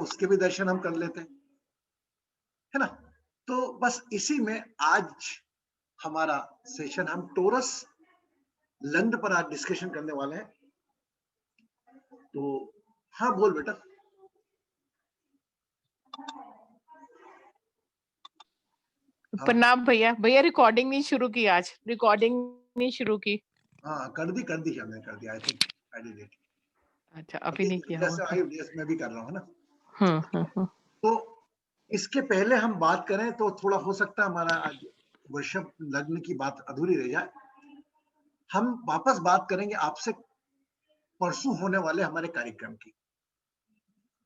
उसके भी दर्शन हम कर लेते हैं, है ना। तो बस इसी में आज हमारा सेशन, हम टोरस लग्न पर आज डिस्कशन करने वाले हैं। तो हाँ, बोल बेटा। हाँ प्रणाम भैया। भैया रिकॉर्डिंग नहीं शुरू की, आज रिकॉर्डिंग नहीं शुरू की। हाँ, कर दी हमने, कर दिया। I think I did it. अच्छा, अभी नहीं किया जैसे होगा। आई यस मैं भी कर रहा हूँ ना। तो इसके पहले हम बात करें तो थोड़ा हो सकता है हमारा आज वृषभ लग्न की बात अधूरी रह जाए। हम वापस बात करेंगे आपसे परसों होने वाले हमारे कार्यक्रम की।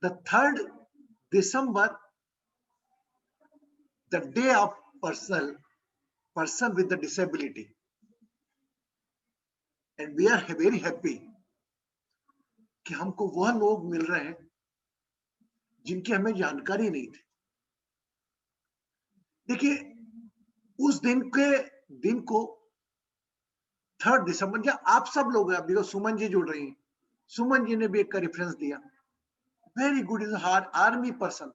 The 3rd December, the day of person with the disability, and we are very happy कि हमको वह लोग मिल रहे हैं जिनकी हमें जानकारी नहीं थी। देखिए, उस दिन को 3rd December, क्या आप सब लोग हैं, अभी सुमन जी जुड़ रही हैं, सुमन जी ने भी एक का रेफरेंस दिया, very good, is army person.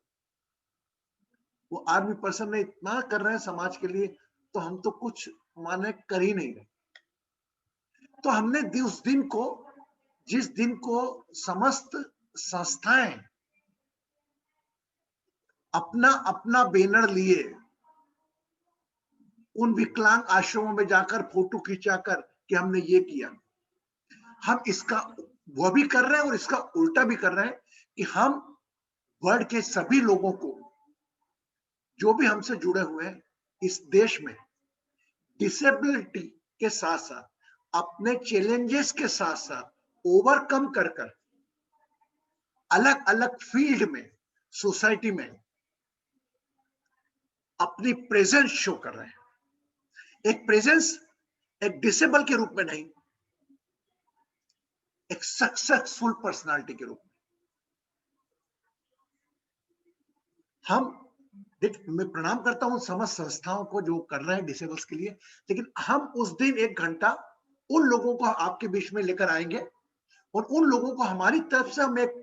वो आर्मी पर्सन ने इतना कर रहे हैं समाज के लिए, तो हम तो कुछ माने कर ही नहीं रहे। तो हमने उस दिन को, जिस दिन को समस्त संस्थाएं अपना अपना बैनर लिए उन विकलांग आश्रमों में जाकर फोटो खिंचाकर कि हमने ये किया, हम इसका वह भी कर रहे हैं और इसका उल्टा भी कर रहे हैं कि हम वर्ल्ड के सभी लोगों को, जो भी हमसे जुड़े हुए हैं इस देश में, डिसेबिलिटी के साथ साथ अपने चैलेंजेस के साथ साथ ओवरकम कर अलग अलग फील्ड में सोसाइटी में अपनी प्रेजेंस शो कर रहे हैं। एक प्रेजेंस एक डिसेबल के रूप में नहीं, एक सक्सेसफुल पर्सनालिटी के रूप में। हम मैं प्रणाम करता हूं समस्त संस्थाओं को जो कर रहे हैं डिसेबल्स के लिए, लेकिन हम उस दिन 1 घंटा उन लोगों को आपके बीच में लेकर आएंगे और उन लोगों को हमारी तरफ से हम एक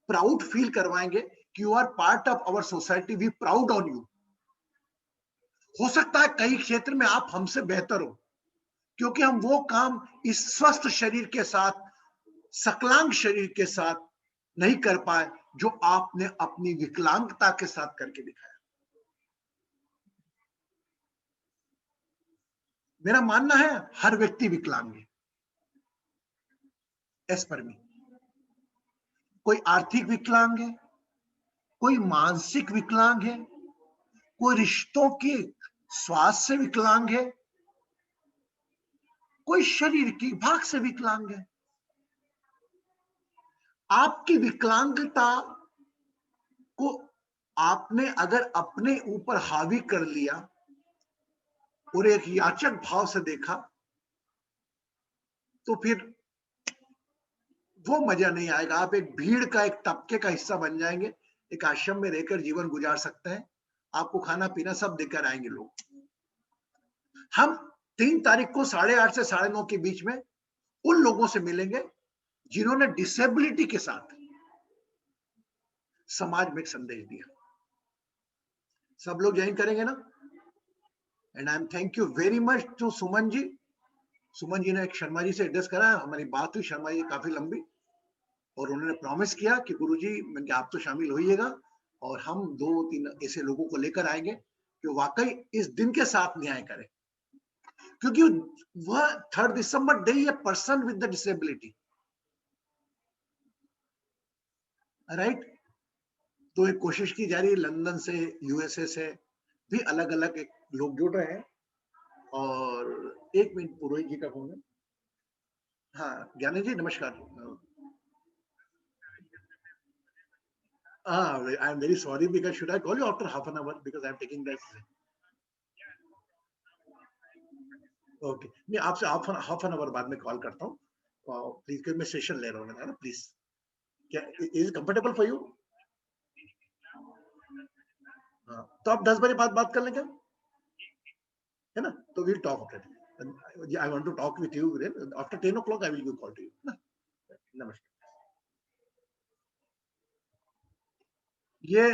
प्राउड फील करवाएंगे कि you are part of our society, we proud on you. हो सकता है कई क्षेत्र में आप हमसे बेहतर हो, क्योंकि हम वो काम इस स्वस्थ शरीर के साथ, सकलांग शरीर के साथ नहीं कर पाए जो आपने अपनी विकलांगता के साथ करके दिखाया। मेरा मानना है हर व्यक्ति विकलांग है, एस पर मी। कोई आर्थिक विकलांग है, कोई मानसिक विकलांग है, कोई रिश्तों के स्वास्थ्य से विकलांग है, कोई शरीर की भाग से विकलांग है। आपकी विकलांगता को आपने अगर अपने ऊपर हावी कर लिया और एक याचक भाव से देखा, तो फिर वो मजा नहीं आएगा। आप एक भीड़ का, एक तबके का हिस्सा बन जाएंगे, एक आश्रम में रहकर जीवन गुजार सकते हैं, आपको खाना पीना सब देकर आएंगे लोग। हम 3 तारीख को 8:30 से 9:30 के बीच में उन लोगों से मिलेंगे जिन्होंने डिसेबिलिटी के साथ समाज में एक संदेश दिया। सब लोग ज्वाइन करेंगे ना? And I am thank you very much to Suman ji. Suman ji ने एक शर्मा जी से एड्रेस करा, हमारी बात हुई शर्मा जी काफी लंबी, और उन्होंने प्रॉमिस किया कि गुरुजी आप तो शामिल होइएगा और हम 2-3 ऐसे लोगों को लेकर आएंगे जो वाकई इस दिन के साथ न्याय करें, क्योंकि वह 3rd December डे है person with the disability, right. तो एक कोशिश की जा रही है, लंदन से, यूएसए से भी अलग अलग एक लोग जुड़ रहे हैं। और 1 मिनट, पुरोहित जी का फोन है। हाँ ज्ञानी जी नमस्कार। आई am very sorry, because should I call you after half an hour, because I am taking that. Okay, नहीं आपसे हाफ एन आवर बाद में कॉल करता हूँ, प्लीज, क्योंकि मैं सेशन ले रहा हूँ ना, प्लीज। क्या इज कंफर्टेबल फॉर यू? हाँ, तो आप 10 बजे बाद बात कर लेंगे, है ना? तो will talk after. I want to talk with you after 10 o'clock. I will give call to you. नमस्कार। ये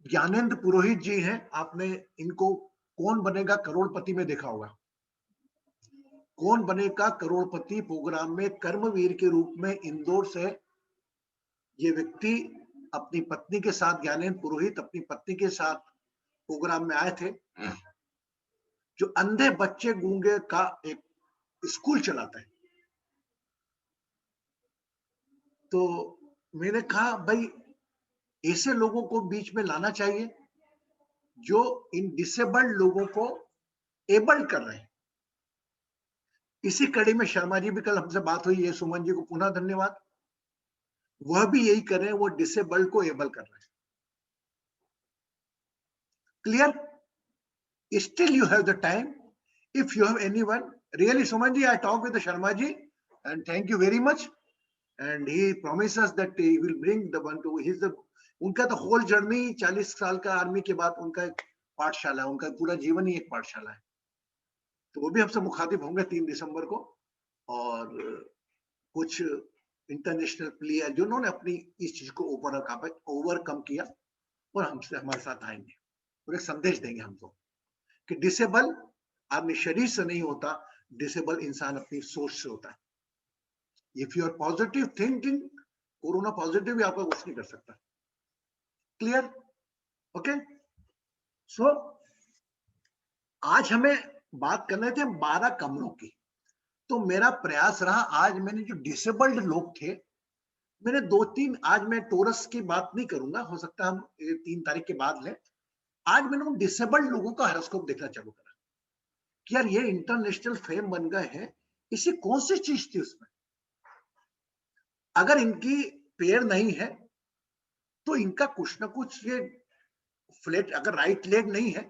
ज्ञानेंद्र पुरोहित जी हैं, आपने इनको कौन बनेगा करोड़पति में देखा होगा। कौन बनेगा करोड़पति प्रोग्राम में कर्मवीर के रूप में इंदौर से ये व्यक्ति अपनी पत्नी के साथ, ज्ञानेंद्र पुरोहित अपनी पत्नी के साथ प्रोग्राम में आए थे, जो अंधे बच्चे गूंगे का एक स्कूल चलाता है। तो मैंने कहा भाई ऐसे लोगों को बीच में लाना चाहिए जो इन डिसेबल्ड लोगों को एबल्ड कर रहे हैं। इसी कड़ी में शर्मा जी भी कल हमसे बात हुई है, सुमन जी को पुनः धन्यवाद। वह भी यही कर रहे हैं, वो डिसेबल्ड को एबल कर रहे हैं। Clear? Still you have the time. If you have anyone, really Suman I talked with the Sharma ji and thank you very much. And he promises that he will bring the one to his उनका तो whole journey 40 साल का army के बाद उनका एक पाठशाला, उनका पूरा जीवन ही एक पाठशाला है। तो वो भी हमसे मुखातिब होंगे 3 दिसंबर को, और कुछ इंटरनेशनल प्लेयर जिन्होंने अपनी इस चीज को ओवरकम किया और हमसे हमारे साथ आएंगे और एक संदेश देंगे हमको कि डिसेबल आदमी शरीर से नहीं होता, डिसेबल इंसान अपनी सोच से होता है। If you are positive thinking, corona positive भी आपका कुछ नहीं कर सकता। क्लियर? ओके। सो आज हमें बात करने थे 12 कमरों की। तो मेरा प्रयास रहा, आज मैंने जो डिसेबल्ड लोग थे, मैंने 2-3, आज मैं टोरस की बात नहीं करूंगा, हो सकता है हम 3 तारीख के बाद लें। आज मैंने उन डिसेबल्ड लोगों का हॉरोस्कोप देखना चालू करा कि यार ये इंटरनेशनल फेम बन गए हैं, इसी कौन सी चीज थी उसमें। अगर इनकी पैर नहीं है तो इनका कुछ ना कुछ, ये फ्लैट, अगर राइट लेग नहीं है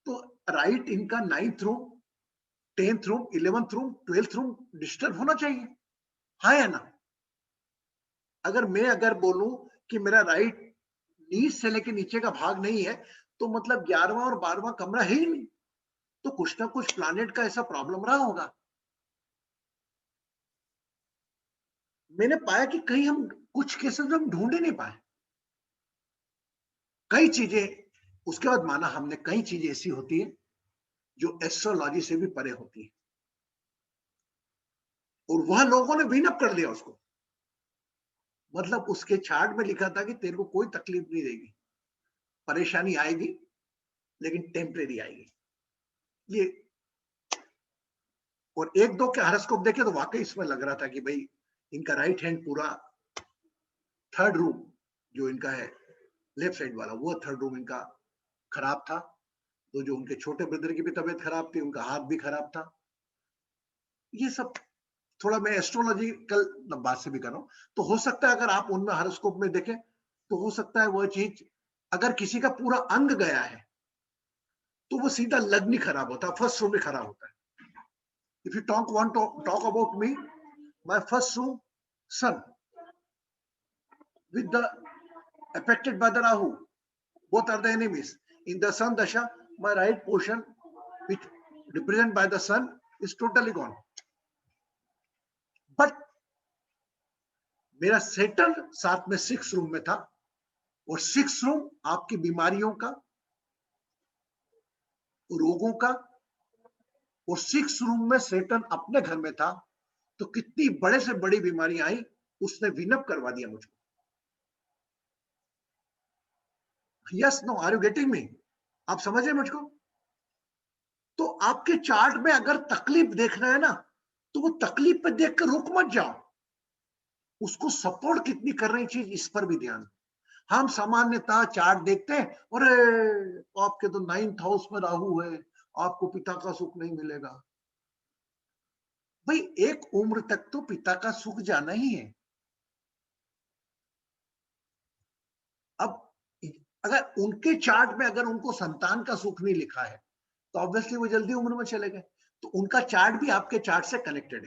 तो राइट इनका 9th room, 10th room, 11th room, 12th room disturb होना चाहिए, हाँ या ना? अगर बोलूं कि मेरा राइट नीज से लेके नीचे का भाग नहीं है तो मतलब 11वां और 12वां कमरा है ही नहीं, तो कुछ ना कुछ प्लैनेट का ऐसा प्रॉब्लम रहा होगा। मैंने पाया कि कहीं हम कुछ केसेस में हम ढूंढ ही नहीं पाए। कई चीजें उसके बाद माना हमने, कई चीजें ऐसी होती है जो एस्ट्रोलॉजी से भी परे होती है, और वह लोगों ने विन अप कर दिया उसको। मतलब उसके चार्ट में लिखा था कि तेरे को कोई तकलीफ नहीं देगी, परेशानी आएगी लेकिन टेम्परेरी आएगी। ये और 1-2 के हॉरोस्कोप देखे तो वाकई इसमें लग रहा था कि भाई इनका राइट हैंड पूरा 3rd रूम जो इनका है लेफ्ट साइड वाला, वो 3rd रूम इनका खराब था। तो जो उनके छोटे ब्रदर की भी तबीयत खराब थी, उनका हाथ भी खराब था। ये सब थोड़ा मैं एस्ट्रोलॉजिकल बात से भी कर रहा हूं। तो हो सकता है अगर आप उनमें हॉरोस्कोप में देखें तो हो सकता है वह चीज, अगर किसी का पूरा अंग गया है तो वो सीधा लग्न खराब होता है, फर्स्ट रूम में खराब होता है। If you want to talk about me, my first room son with the affected by the Rahu, both are the enemies. In the Sun Dasha, my right portion, which represented by the Sun, is totally gone. But मेरा settle साथ में 6th room में था, और 6th room आपकी बीमारियों का, रोगों का, और 6th रूम में सेटन अपने घर में था, तो कितनी बड़े से बड़ी बीमारी आई, उसने विनप करवा दिया मुझको। Yes no, are you getting me? आप समझ रहे मुझको? तो आपके चार्ट में अगर तकलीफ देखना है ना, तो वो तकलीफ पे देख कर रुक मत जाओ, उसको सपोर्ट कितनी कर रही चीज, इस पर भी ध्यान। हम सामान्यतः चार्ट देखते हैं, अरे आपके तो 9th हाउस में राहु है, आपको पिता का सुख नहीं मिलेगा। भाई एक उम्र तक तो पिता का सुख जाना ही है। अब अगर उनके चार्ट में अगर उनको संतान का सुख नहीं लिखा है तो ऑब्वियसली वो जल्दी उम्र में चले गए, तो उनका चार्ट भी आपके चार्ट से कनेक्टेड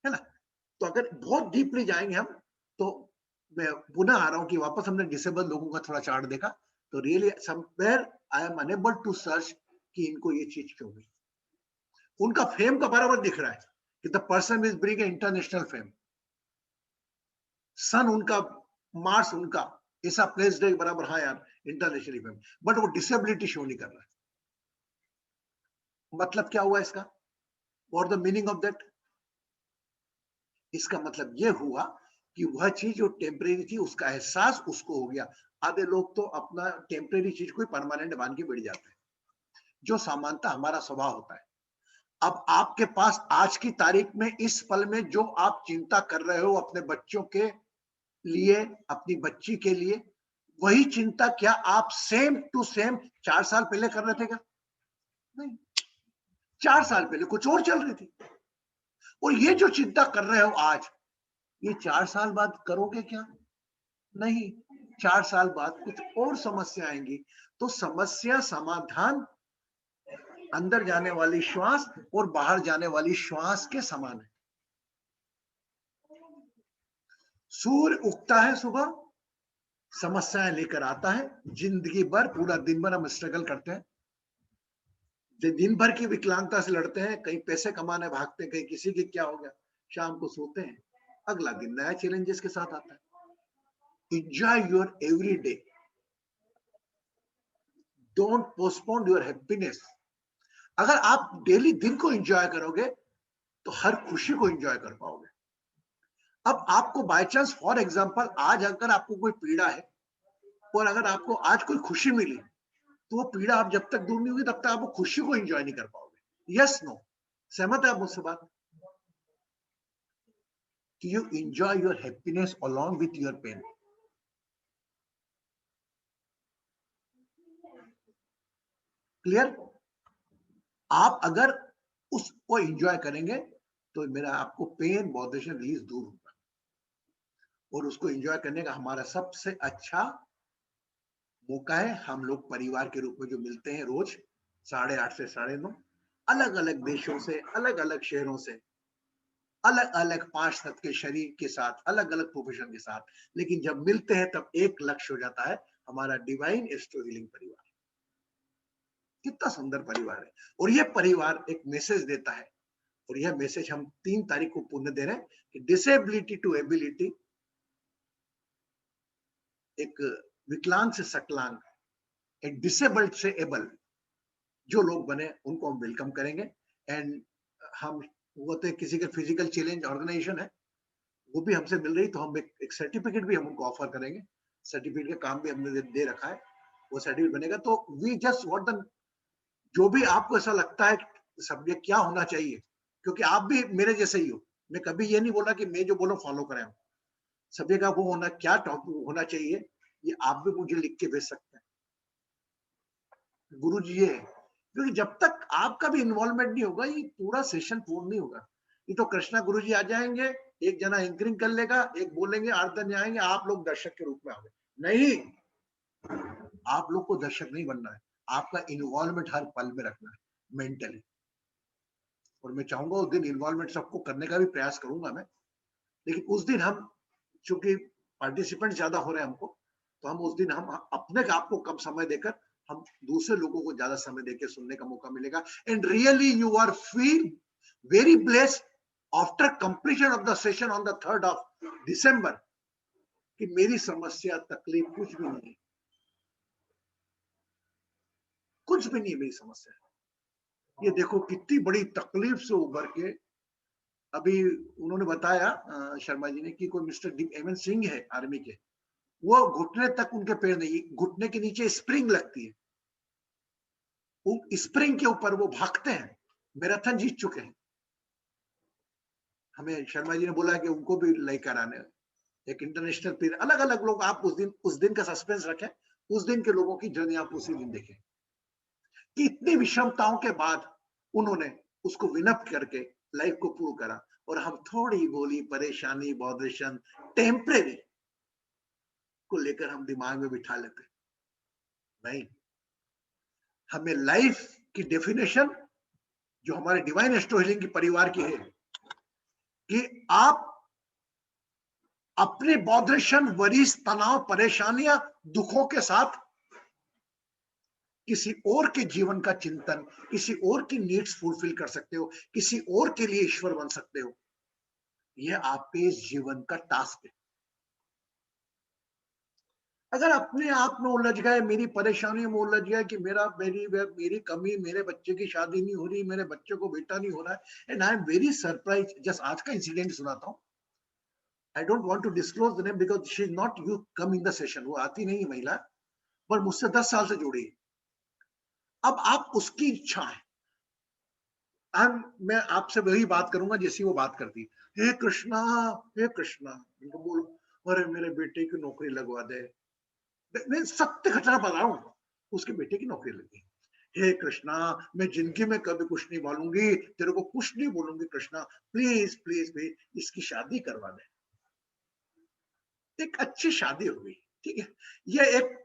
है ना? तो अगर बहुत डीपली जाएंगे हम, तो मैं पुनः आ रहा हूं कि वापस हमने डिसेबल लोगों का थोड़ा चार्ट देखा, तो really somewhere I am unable to search कि इनको ये चीज क्यों हुई। उनका फेम का बराबर दिख रहा है कि the person is bring international fame. Son उनका, मार्स उनका ऐसा प्लेस डे बराबर, हाँ यार इंटरनेशनल इवेंट, बट वो डिसेबिलिटी शो नहीं कर रहा है। मतलब क्या हुआ इसका? What the meaning of that? इसका मतलब ये हुआ कि वह चीज जो टेम्परेरी थी उसका एहसास उसको हो गया। आधे लोग तो अपना टेम्परेरी चीज को परमानेंट मान के बैठ जाते हैं, जो सामान्यतः हमारा स्वभाव होता है। अब आपके पास आज की तारीख में इस पल में जो आप चिंता कर रहे हो अपने बच्चों के लिए, अपनी बच्ची के लिए, वही चिंता क्या आप सेम टू सेम 4 साल पहले कर रहे थे क्या? नहीं, 4 साल पहले कुछ और चल रही थी। और ये जो चिंता कर रहे हो आज, ये 4 साल बाद करोगे क्या? नहीं, 4 साल बाद कुछ और समस्या आएंगी। तो समस्या समाधान अंदर जाने वाली श्वास और बाहर जाने वाली श्वास के समान है। सूर्य उगता है सुबह, समस्याएं लेकर आता है, जिंदगी भर पूरा दिन भर हम स्ट्रगल करते हैं, दिन भर की विकलांगता से लड़ते हैं, कहीं पैसे कमाने भागते हैं, कहीं किसी की क्या हो गया, शाम को सोते हैं, अगला दिन नया चैलेंजेस के साथ आता है। Enjoy your every day, don't postpone your happiness. अगर आप डेली दिन को एंजॉय करोगे तो हर खुशी को एंजॉय कर पाओगे। अब आपको बाय चांस फॉर एग्जांपल आज अगर आपको कोई पीड़ा है और अगर आपको आज कोई खुशी मिली, तो वो पीड़ा आप जब तक दूर नहीं होगी तब तक आप वो खुशी को एंजॉय नहीं कर पाओगे। यस नो, सहमत है आप मुझसे बात? कि you enjoy your happiness along with your pain. Clear? आप अगर उसको एंजॉय करेंगे तो मेरा आपको पेन बॉदरेशन रिलीज दूर होगा। और उसको एंजॉय करने का हमारा सबसे अच्छा मौका है, हम लोग परिवार के रूप में जो मिलते हैं रोज 8:30 से 9:30, अलग अलग देशों से, अलग अलग शहरों से, अलग अलग 5 तत्व के शरीर के साथ, अलग अलग प्रोफेशन के साथ, लेकिन जब मिलते हैं तब एक लक्ष्य हो जाता है, हमारा डिवाइन एस्ट्रो हीलिंग परिवार। कितना सुंदर परिवार है। और यह परिवार एक मैसेज देता है, और यह मैसेज हम 3 तारीख को पुण्य दे रहे हैं कि डिसेबिलिटी टू एबिलिटी, एक विकलांग से सकलांग, एक डिसेबल्ड से एबल जो लोग बने उनको हम वेलकम करेंगे। एंड हम वो तो किसी का फिजिकल चैलेंज ऑर्गेनाइजेशन है, वो भी हमसे मिल रही, तो हम एक सर्टिफिकेट भी हम उनको ऑफर करेंगे। सर्टिफिकेट का काम भी हमने दे रखा है, वो सर्टिफिकेट बनेगा। तो वी जस्ट व्हाट द, जो भी आपको ऐसा लगता है सब्जेक्ट क्या होना चाहिए, क्योंकि आप भी मेरे जैसे ही हो, मैं कभी ये नहीं बोला कि मैं जो बोलो फॉलो करें। सब्जेक्ट का वो होना, क्या टॉपिक होना चाहिए, ये आप भी मुझे लिख के भेज सकते हैं। गुरु जी ये है, क्योंकि जब तक आपका भी इन्वॉल्वमेंट नहीं होगा ये पूरा सेशन पूर्ण नहीं होगा। ये तो कृष्णा गुरु जी आ जाएंगे, एक जना एंकरिंग कर लेगा, एक बोलेंगे, 8 जने आएंगे, आप लोग दर्शक के रूप में आओगे। नहीं, आप लोग को दर्शक नहीं बनना है, आपका इन्वॉल्वमेंट हर पल में रखना है मेंटली। और मैं चाहूंगा उस दिन इन्वॉल्वमेंट सबको करने का भी प्रयास करूंगा मैं, लेकिन उस दिन हम, चूंकि पार्टिसिपेंट ज्यादा हो रहे हैं हमको, तो हम उस दिन हम अपने आप को कम समय देकर हम दूसरे लोगों को ज्यादा समय देकर सुनने का मौका मिलेगा। And really you are feel very blessed after completion of the session on the 3rd of December कि मेरी समस्या तकलीफ कुछ भी नहीं है, कुछ भी नहीं है मेरी समस्या। ये देखो कितनी बड़ी तकलीफ से उभर के, अभी उन्होंने बताया शर्मा जी ने कि कोई मिस्टर एमएन सिंह है आर्मी के, वो घुटने तक उनके पैर नहीं, घुटने के नीचे स्प्रिंग लगती है, स्प्रिंग के ऊपर वो भागते हैं, मैराथन जीत चुके हैं। हमें शर्मा जी ने बोला कि उनको भी लेकर आने, एक इंटरनेशनल प्लेयर, अलग अलग लोग, आप उस दिन का सस्पेंस रखें, उस दिन के लोगों की जर्नी आप उसी दिन देखें कि इतनी विषमताओं के बाद उन्होंने उसको विनप करके लाइफ को पूर्ण करा। और हम थोड़ी बोली परेशानी, बॉदरेशन, टेम्परेरी को लेकर हम दिमाग में बिठा लेते नहीं। हमें लाइफ की डेफिनेशन जो हमारे डिवाइन एस्ट्रो हीलिंग की परिवार की है कि आप अपने बॉदरेशन, वरीज, तनाव, परेशानियां, दुखों के साथ किसी और के जीवन का चिंतन, किसी और की नीड्स फुलफिल कर सकते हो, किसी और के लिए ईश्वर बन सकते हो। यह आपके इस जीवन का टास्क है। अगर अपने आप में उलझ गए, मेरी परेशानी में उलझ गए कि मेरी मेरी कमी, मेरे बच्चे की शादी नहीं हो रही, मेरे बच्चे को बेटा नहीं हो रहा है, and I am very surprise. Just आज का इंसिडेंट सुनाता हूँ। I don't want to disclose the name because she is not you come in the session, वो आती नहीं है महिला, पर मुझसे 10 साल से जुड़ी है। अब आप उसकी इच्छा है, मैं आपसे वही बात करूंगा जैसी वो बात करती है। हे कृष्णा, हे कृष्णा, इनको बोलो, अरे मेरे बेटे की नौकरी लगवा दे। मैं सत्य घटना बता रहा हूँ, उसके बेटे की नौकरी लगी। हे कृष्णा, मैं जिंदगी में कभी कुछ नहीं बोलूंगी, तेरे को कुछ नहीं बोलूंगी कृष्णा, प्लीज प्लीज प्लीज इसकी शादी करवा दे। एक अच्छी शादी हो गई, ठीक है। ये एक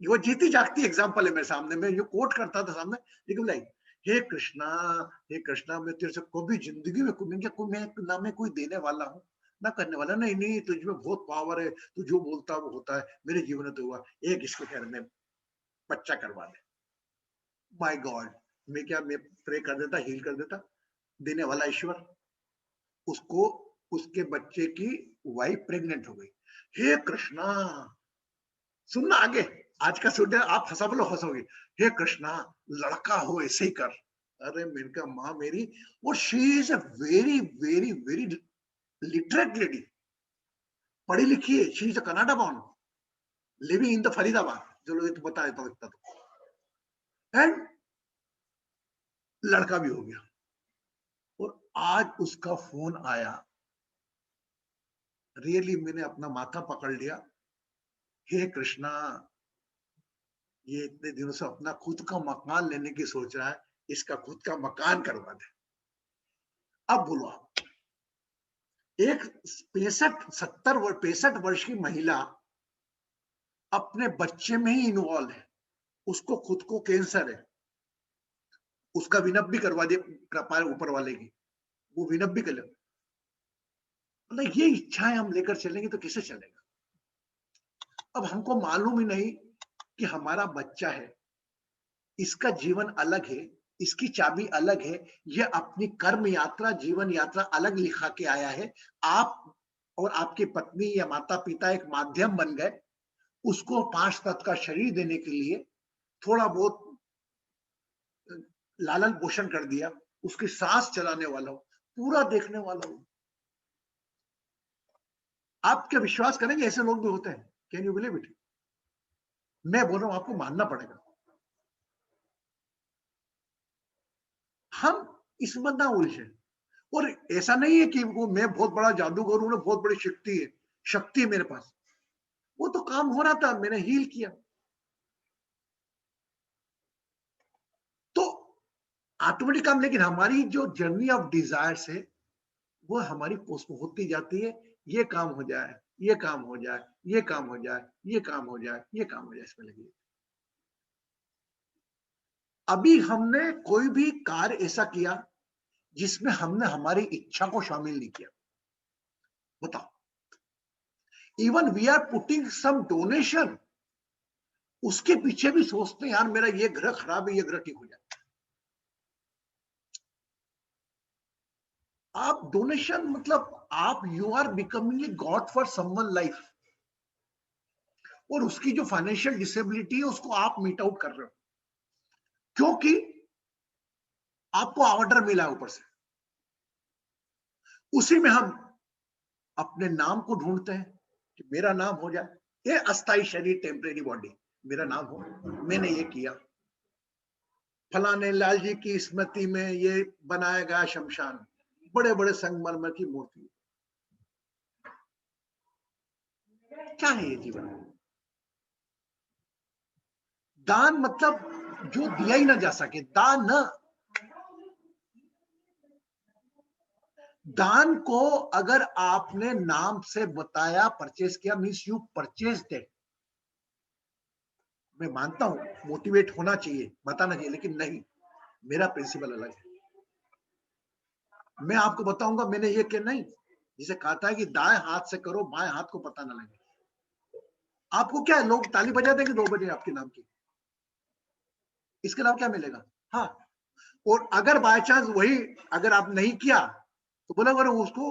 वो जीती जागती एग्जांपल है मेरे सामने, मैं जो कोट करता था सामने, लेकिन लाइक, हे कृष्णा, हे कृष्णा, मैं तेरे से कभी जिंदगी में मैं ना मैं कोई देने वाला हूँ ना करने वाला। नहीं नहीं, तुझ में बहुत पावर है, तू जो बोलता है वो होता है। मेरे जीवन में तो हुआ, एक इसके घर में बच्चा करवा दे। माय गॉड, मैं प्रे कर देता, हील कर देता, देने वाला ईश्वर। उसको, उसके बच्चे की वाइफ प्रेग्नेंट हो गई। हे कृष्णा, सुनना आगे, आज का सुनने आप हंसा बोलो हंसोगे। हे कृष्णा, लड़का हो ऐसे ही कर। अरे मेरे का माँ मेरी, और she is a very very very literate lady, पढ़ी लिखी है। She is a Canada born, living in the Faridabad. चलो ये तो बता देता हूँ इतना तो। एंड लड़का भी हो गया, और आज उसका फोन आया। रियली मैंने अपना माथा पकड़ लिया। हे कृष्णा, ये इतने दिनों से अपना खुद का मकान लेने की सोच रहा है, इसका खुद का मकान करवा दे। अब बोलो आप, एक 65 वर्ष की महिला अपने बच्चे में ही इन्वॉल्व है, उसको खुद को कैंसर है, उसका विनप भी करवा दे कृपा ऊपर वाले की, वो विनप भी कर ले। मतलब ये इच्छाएं हम लेकर चलेंगे तो कैसे चलेगा। अब हमको मालूम ही नहीं कि हमारा बच्चा है, इसका जीवन अलग है, इसकी चाबी अलग है, ये अपनी कर्म यात्रा, जीवन यात्रा अलग लिखा के आया है। आप और आपकी पत्नी या माता पिता एक माध्यम बन गए, उसको 5 तत्व का शरीर देने के लिए थोड़ा बहुत लालन पोषण कर दिया, उसकी सांस चलाने वाला हो, पूरा देखने वाला हो। आप क्या विश्वास करेंगे, ऐसे लोग भी होते हैं? Can you believe it? मैं बोल रहा हूं, आपको मानना पड़ेगा। हम इसमें ना उलझे। और ऐसा नहीं है कि वो मैं बहुत बड़ा जादूगर हूं ना, बहुत बड़ी शक्ति है मेरे पास। वो तो काम हो रहा था, मैंने हील किया। तो ऑटोमेटिक काम, लेकिन हमारी जो जर्नी ऑफ डिजायर्स है, वो हमारी पोस्ट होती जाती है। ये काम हो जाए, ये काम हो जाए, ये काम हो जाए, ये काम हो जाए, ये काम हो जाए, इसमें लगी। अभी हमने कोई भी कार्य ऐसा किया जिसमें हमने हमारी इच्छा को शामिल नहीं किया, बताओ। Even we are putting some donation, उसके पीछे भी सोचते हैं यार मेरा ये ग्रह खराब है, ये ग्रह ठीक हो जाए। आप डोनेशन मतलब आप you are becoming a god for someone life, और उसकी जो फाइनेंशियल डिसेबिलिटी है उसको आप मीट आउट कर रहे हो, क्योंकि आपको ऑर्डर मिला ऊपर से। उसी में हम अपने नाम को ढूंढते हैं कि मेरा नाम हो जाए, ये अस्थाई शरीर, टेम्परेरी बॉडी, मेरा नाम हो, मैंने ये किया। फलाने लाल जी की स्मृति में ये बनाया गया शमशान, बड़े बड़े संगमरमर की मूर्ति। क्या है ये जीवन? दान मतलब जो दिया ही ना जा सके, दान न। दान को अगर आपने नाम से बताया, परचेस किया, मीन्स यू परचेज इट। मैं मानता हूं मोटिवेट होना चाहिए, बताना चाहिए, लेकिन नहीं, मेरा प्रिंसिपल अलग है। मैं आपको बताऊंगा मैंने ये किया नहीं, जिसे कहता है कि दाएं हाथ से करो, बाएं हाथ को पता ना लगे। आपको क्या है, लोग ताली बजा देंगे 2 बजे आपके नाम की, इसके अलावा क्या मिलेगा? हाँ, और अगर बाय चांस वही अगर आप नहीं किया तो बोला अगर उसको।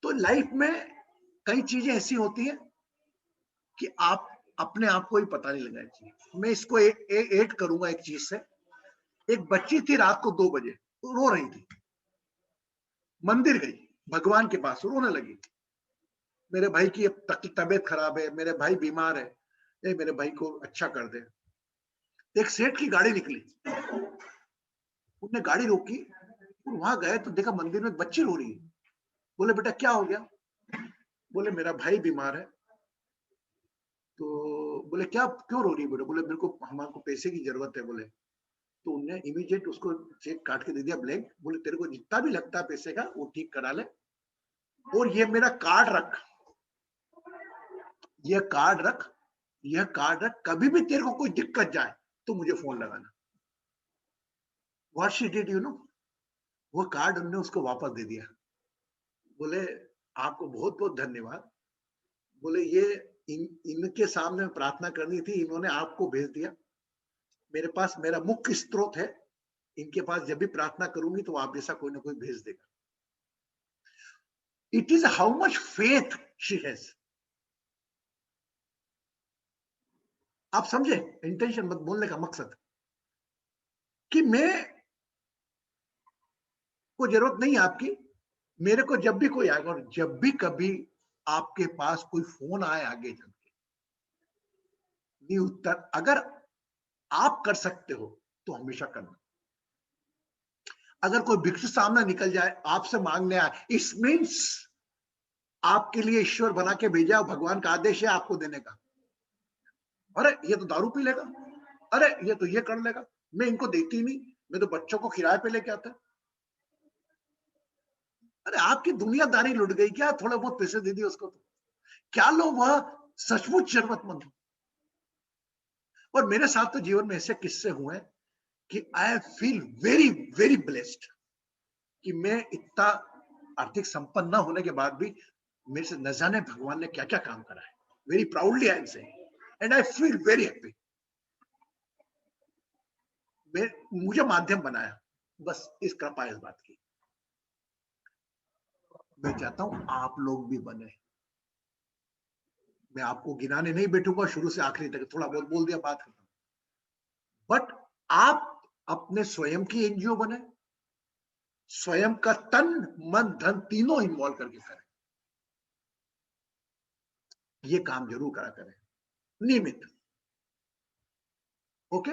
तो लाइफ में कई चीजें ऐसी होती हैं कि आप अपने आप को ही पता नहीं लगा चाहिए। मैं इसको ऐड करूंगा एक चीज से। एक बच्ची थी रात को 2 बजे, रो रही थी, मंदिर गई, भगवान के पास रोने लगी, मेरे भाई की तबीयत खराब है, मेरे भाई बीमार है, मेरे भाई को अच्छा कर दे। एक सेठ की गाड़ी निकली, उनने गाड़ी रोकी और वहां गए तो देखा मंदिर में एक बच्ची रो रही है। बोले बेटा क्या हो गया? बोले मेरा भाई बीमार है। तो बोले क्या, क्यों रो रही है? बोले मेरे को, हमारे को पैसे की जरूरत है। बोले तो उनने इमीडिएट उसको चेक काट के दे दिया ब्लैंक। बोले तेरे को जितना भी लगता है पैसे का वो ठीक करा ले, और ये मेरा कार्ड रख, ये कार्ड रख, यह कार्ड रख, कभी भी तेरे को कोई दिक्कत जाए तो मुझे फोन लगाना। What she did you know, वो कार्ड हमने उसको वापस दे दिया। बोले आपको बहुत बहुत धन्यवाद। बोले ये इनके सामने प्रार्थना करनी थी, इन्होंने आपको भेज दिया। मेरे पास मेरा मुख्य स्रोत है, इनके पास जब भी प्रार्थना करूंगी तो आप जैसा कोई ना कोई भेज देगा। It is how much faith she has. आप समझे इंटेंशन, मत बोलने का मकसद, कि मैं को जरूरत नहीं आपकी, मेरे को जब भी कोई आएगा, और जब भी कभी आपके पास कोई फोन आए आगे चल के, नहीं उत्तर अगर आप कर सकते हो तो हमेशा करना। अगर कोई भिक्षु सामने निकल जाए आपसे मांगने आए, इट्स मीन्स आपके लिए ईश्वर बना के भेजा, भगवान का आदेश है आपको देने का। अरे ये तो दारू पी लेगा, अरे ये तो ये कर लेगा, मैं इनको देती ही नहीं, मैं तो बच्चों को किराए पे लेके आता। अरे आपकी दुनियादारी लुट गई क्या? थोड़ा बहुत पैसे दे दिए उसको तो क्या लो, वह सचमुच जरूरतमंद हो। और मेरे साथ तो जीवन में ऐसे किस्से हुए कि I feel very very blessed कि मैं इतना आर्थिक संपन्न न होने के बाद भी मेरे से न जाने भगवान ने क्या क्या काम करा है। Very proudly I am saying and I feel very happy. मुझे माध्यम बनाया, बस इस कृपा इस बात की। मैं चाहता हूं आप लोग भी बने। मैं आपको गिनाने नहीं बैठूंगा शुरू से आखिरी तक, थोड़ा बहुत बोल दिया, बात खत्म। बट आप अपने स्वयं की एनजीओ बने, स्वयं का तन मन धन तीनों इन्वॉल्व करके करें। ये काम जरूर करा करें नियमित। Okay,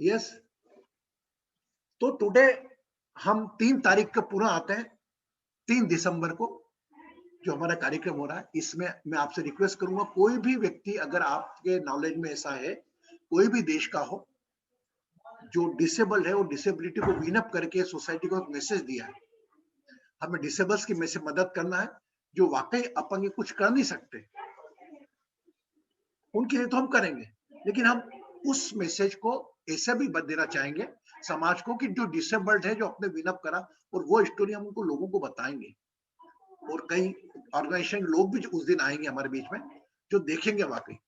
yes. तो टुडे हम 3 तारीख को पुनः आते हैं, 3 दिसंबर को जो हमारा कार्यक्रम हो रहा है। इसमें मैं आपसे रिक्वेस्ट करूंगा, कोई भी व्यक्ति अगर आपके नॉलेज में ऐसा है, कोई भी देश का हो जो डिसेबल्ड है, वो डिसेबिलिटी को विन अप करके सोसाइटी को एक मैसेज दिया है, हमें डिसेबल्स की में से मदद करना है, जो वाकई अपंग कुछ कर नहीं सकते, उनके लिए तो हम करेंगे, लेकिन हम उस मैसेज को ऐसे भी देना चाहेंगे समाज को कि जो डिसेबल्ड है, जो अपने विन अप करा, और वो स्टोरी हम उनको लोगों को बताएंगे। और कई ऑर्गेनाइजेशन लोग भी उस दिन आएंगे हमारे बीच में, जो देखेंगे वाकई।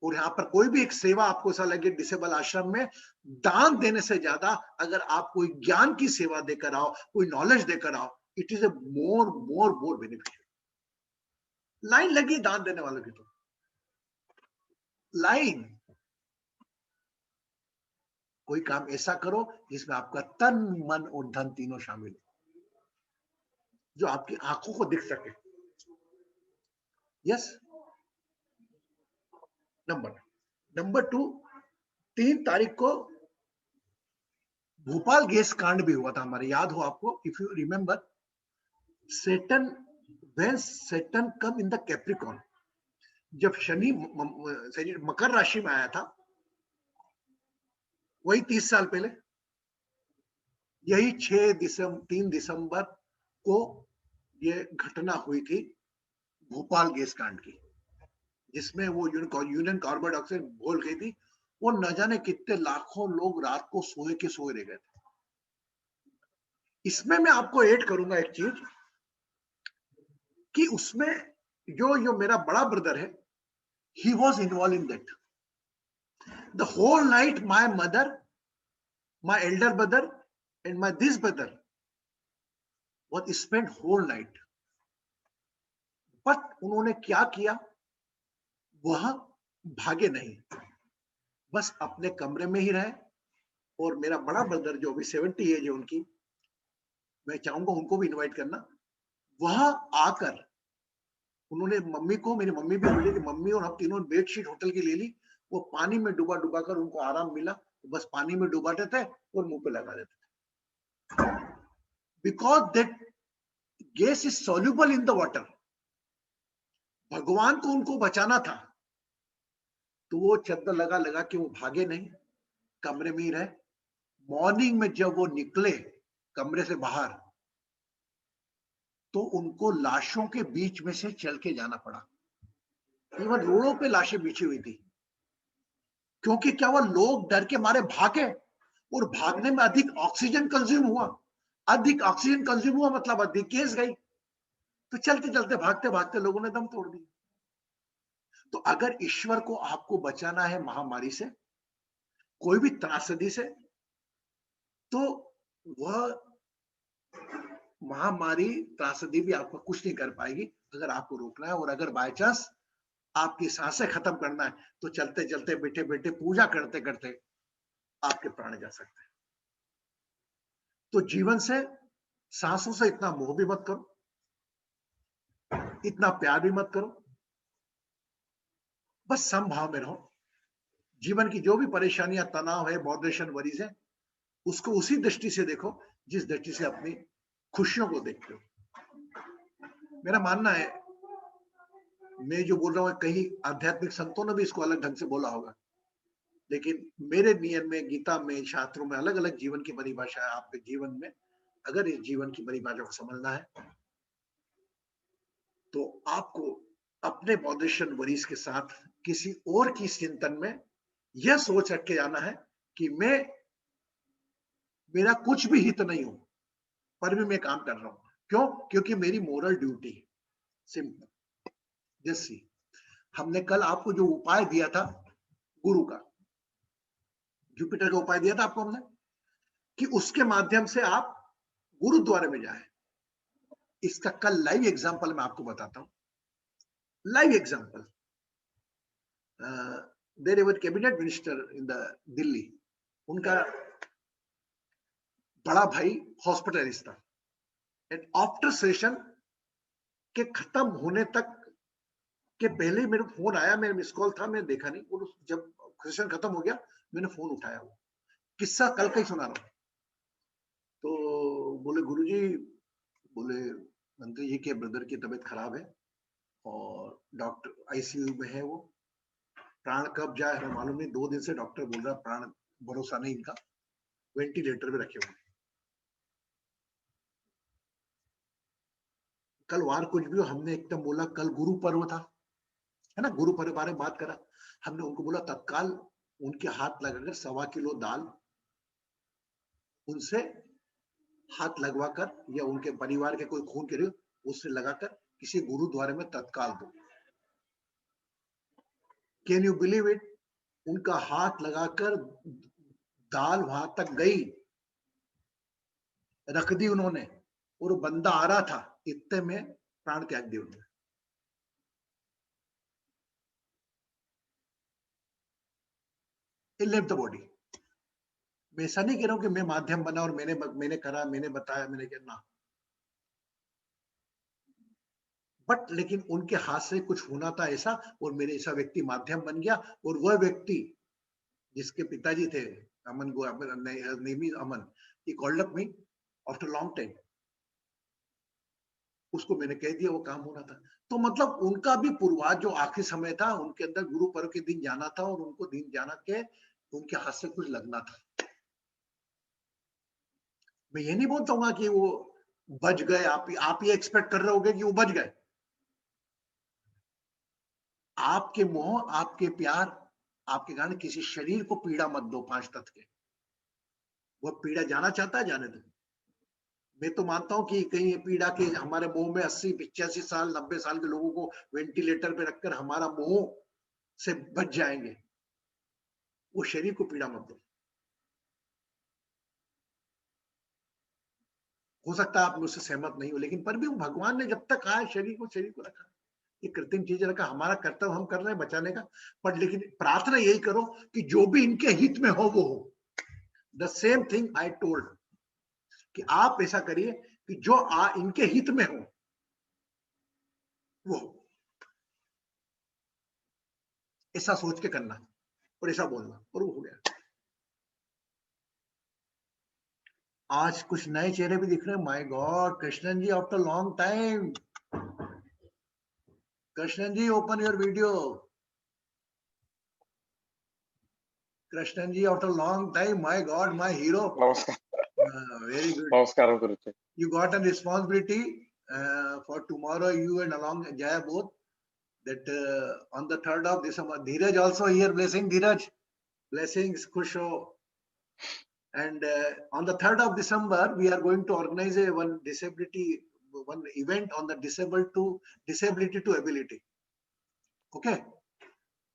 और यहाँ पर कोई भी एक सेवा आपको ऐसा लगे डिसेबल आश्रम में दान देने से ज्यादा, अगर आप कोई ज्ञान की सेवा देकर आओ, कोई नॉलेज देकर आओ, it is a more more more beneficial. Line लगी दान देने वालों की, तो लाइन। कोई काम ऐसा करो जिसमें आपका तन मन और धन तीनों शामिल हो, जो आपकी आंखों को दिख सके। यस। नंबर 2, 3 तारीख को भोपाल गैस कांड भी हुआ था हमारे, याद हो आपको? If you remember, Saturn, when Saturn come in the Capricorn, जब शनि मकर राशि में आया था, वही 30 साल पहले, यही 3 दिसंबर को ये घटना हुई थी भोपाल गैस कांड की, जिसमें वो यूनियन कार्बन डाइऑक्साइड बोल गई थी। वो न जाने कितने लाखों लोग रात को सोए के सोए रह गए थे। इसमें मैं आपको ऐड करूंगा एक चीज, कि उसमें जो मेरा बड़ा ब्रदर है, he was involved in that. The whole night my mother, my elder brother and my this brother was spent whole night but उन्होंने क्या किया, वह भागे नहीं, बस अपने कमरे में ही रहे। और मेरा बड़ा ब्रदर जो अभी 70 एज है उनकी, मैं चाहूंगा उनको भी इनवाइट करना। वह आकर उन्होंने मम्मी को, मेरी मम्मी भी बोली कि मम्मी और हम तीनों बेडशीट होटल की ले ली। वो पानी में डुबा डुबा कर उनको आराम मिला। बस पानी में डुबाते थे और मुंह पे लगा देते थे, because that gas is soluble in the water. भगवान को उनको बचाना था, तो वो चद्दर लगा लगा के वो भागे नहीं, कमरे में ही रहे। मॉर्निंग में जब वो निकले कमरे से बाहर, तो उनको लाशों के बीच में से चल के जाना पड़ा। इवन रोडों पे लाशें बिछी हुई थी, क्योंकि क्या हुआ, लोग डर के मारे भागे, और भागने में अधिक ऑक्सीजन कंज्यूम हुआ। अधिक ऑक्सीजन कंज्यूम हुआ मतलब अधिक गैस गई, तो चलते चलते भागते भागते लोगों ने दम तोड़ दिया। तो अगर ईश्वर को आपको बचाना है महामारी से, कोई भी त्रासदी से, तो वह महामारी त्रासदी भी आपको कुछ नहीं कर पाएगी अगर आपको रोकना है। और अगर बाय चांस आपकी सांसें खत्म करना है, तो चलते चलते बैठे बैठे पूजा करते करते आपके प्राण जा सकते हैं। तो जीवन से, सांसों से इतना मोह भी मत करो, इतना प्यार भी मत करो, बस समभाव में रहो। जीवन की जो भी परेशानियां, तनाव है, बॉडरेशन, वरीज है, उसको उसी दृष्टि से देखो जिस दृष्टि से अपनी खुशियों को देखते हो। मेरा मानना है, मैं जो बोल रहा हूँ कहीं आध्यात्मिक संतों ने भी इसको अलग ढंग से बोला होगा, लेकिन मेरे नियम में, गीता में, शास्त्रों में अलग अलग जीवन की परिभाषा है। आपके जीवन में अगर इस जीवन की परिभाषा को समझना है, तो आपको अपने पॉजिशन वरीज के साथ किसी और की चिंतन में यह सोच रख के जाना है कि मेरा कुछ भी हित नहीं हो, पर भी मैं काम कर रहा हूं। क्यों? क्योंकि मेरी मोरल ड्यूटी है। सिंपल। जैसे हमने कल आपको जो उपाय दिया था गुरु का, जुपिटर का उपाय दिया था आपको हमने, कि उसके माध्यम से आप गुरुद्वारे में जाए। इसका कल लाइव एग्जांपल मैं आपको बताता हूं। Live example, there were cabinet minister in the Delhi, उनका बड़ा भाई हॉस्पिटलिस्ट था। एंड आफ्टर सेशन के खत्म होने तक के पहले मेरे फोन आया, मेरा मिस कॉल था, मैंने देखा नहीं, और जब सेशन खत्म हो गया मैंने फोन उठाया। वो किस्सा कल का ही सुना रहा हूं। तो बोले गुरुजी, बोले मंत्री जी के ब्रदर की तबीयत खराब है और डॉक्टर आईसीयू में है, वो प्राण कब जाए हमें मालूम नहीं। 2 दिन से डॉक्टर बोल रहा प्राण भरोसा नहीं इनका, वेंटिलेटर में रखे हुए। कल वार कुछ भी हो, हमने एकदम बोला कल गुरु पर्व था, है ना, गुरु पर्व बारे में बात करा। हमने उनको बोला तत्काल उनके हाथ लगाकर 1.25 किलो दाल उनसे हाथ लगवाकर, या उनके परिवार के कोई खून के रे उससे लगाकर किसी गुरुद्वारे में तत्काल दो। Can you believe it? उनका हाथ लगाकर दाल वहां तक गई, रख दी उन्होंने, और वो बंदा आ रहा था, इतने में प्राण त्याग दिए उन्होंने। Left the body. मैं ऐसा नहीं कह रहा हूं कि मैं माध्यम बना और मैंने करा, मैंने बताया, मैंने किया ना, बट लेकिन उनके हाथ से कुछ होना था ऐसा, और मेरे ऐसा व्यक्ति माध्यम बन गया। और वह व्यक्ति जिसके पिताजी थे, अमन गो नेमी Aman, he called up me after long time, उसको मैंने कह दिया, वो काम होना था। तो मतलब उनका भी पूर्वाज जो आखिरी समय था, उनके अंदर गुरु पर्व के दिन जाना था, और उनको दिन जाना के उनके हाथ से कुछ लगना था। मैं ये नहीं बोलता हूँ कि वो बच गए, आप ये एक्सपेक्ट कर रहे होगे कि वो बच गए। आपके मोह, आपके प्यार, आपके कारण किसी शरीर को पीड़ा मत दो। 5 तत्व के, वह पीड़ा जाना चाहता है, जाने दो। मैं तो मानता हूं कि कहीं ये पीड़ा के हमारे मुंह में 80 85 साल 90 साल के लोगों को वेंटिलेटर पे रखकर हमारा मुंह से बच जाएंगे। वो शरीर को पीड़ा मत दो। हो सकता है आप मुझसे सहमत नहीं हो, लेकिन पर भी भगवान ने जब तक आए शरीर को रखा। ये कृत्रिम चीजें रखा, हमारा कर्तव्य हम कर रहे हैं बचाने का, पर लेकिन प्रार्थना यही करो कि जो भी इनके हित में हो वो हो। The same thing I told कि आप ऐसा करिए कि जो इनके हित में हो वो, ऐसा सोच के करना और ऐसा बोलना, और वो हो गया। आज कुछ नए चेहरे भी दिख रहे हैं, my god, Krishnan ji after long time, Krishnan ji open your video, Krishnan ji after long time, my god, my hero, नमस्कार very good. नमस्कार गुरुजी. You got a responsibility for tomorrow, you and along Jaya both, that on the 3rd of December, Dheeraj also here, blessing Dheeraj, blessings, Kusho. And on the 3rd of December, we are going to organize one event on the disability to ability. Okay.